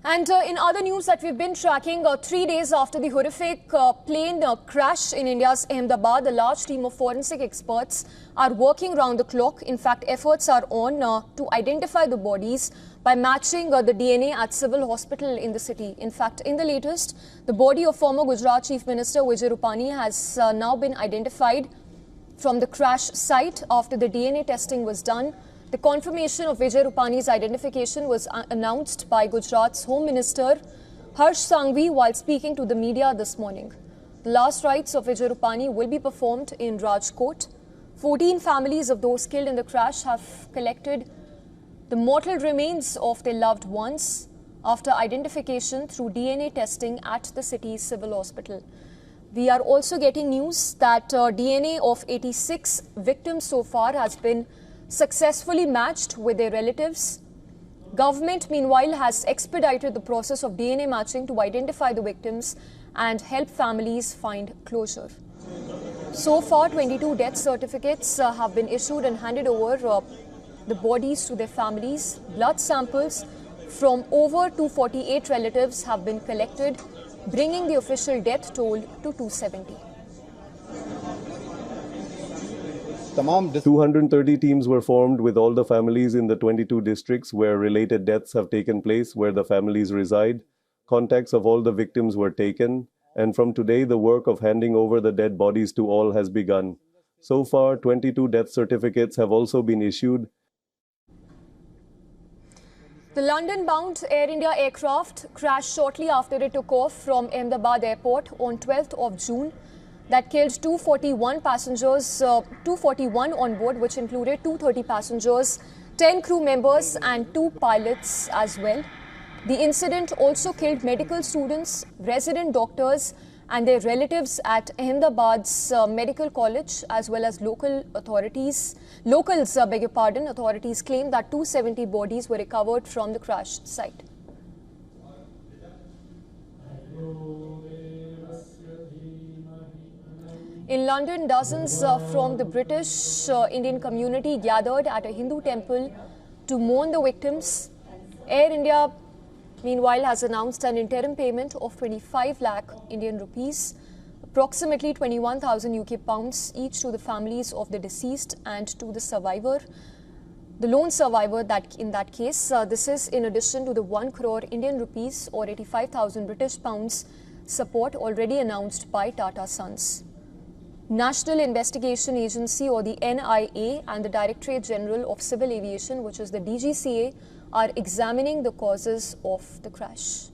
And in other news that we've been tracking, 3 days after the horrific plane crash in India's Ahmedabad, a large team of forensic experts are working round the clock. In fact, efforts are on to identify the bodies by matching the DNA at civil hospital in the city. In fact, in the latest, the body of former Gujarat Chief Minister Vijay Rupani has now been identified from the crash site after the DNA testing was done. The confirmation of Vijay Rupani's identification was announced by Gujarat's Home Minister Harsh Sanghvi while speaking to the media this morning. The last rites of Vijay Rupani will be performed in Rajkot. 14 families of those killed in the crash have collected the mortal remains of their loved ones after identification through DNA testing at the city's civil hospital. We are also getting news that DNA of 86 victims so far has been successfully matched with their relatives. Government, meanwhile, has expedited the process of DNA matching to identify the victims and help families find closure. So far, 22 death certificates have been issued and handed over the bodies to their families. Blood samples from over 248 relatives have been collected, bringing the official death toll to 270. 230 teams were formed with all the families in the 22 districts where related deaths have taken place, where the families reside. Contacts of all the victims were taken, and from today the work of handing over the dead bodies to all has begun. So far, 22 death certificates have also been issued. The London-bound Air India aircraft crashed shortly after it took off from Ahmedabad airport on 12th of June. That killed 241 passengers, 241 on board, which included 230 passengers, 10 crew members and 2 pilots as well. The incident also killed medical students, resident doctors and their relatives at Ahmedabad's medical college, as well as local authorities. Locals, authorities claim that 270 bodies were recovered from the crash site. In London, dozens from the British Indian community gathered at a Hindu temple to mourn the victims. Air India, meanwhile, has announced an interim payment of 25 lakh Indian rupees, approximately 21,000 UK pounds each to the families of the deceased and to the survivor, the lone survivor in that case. This is in addition to the 1 crore Indian rupees or 85,000 British pounds support already announced by Tata Sons. National Investigation Agency, or the NIA, and the Directorate General of Civil Aviation, which is the DGCA, are examining the causes of the crash.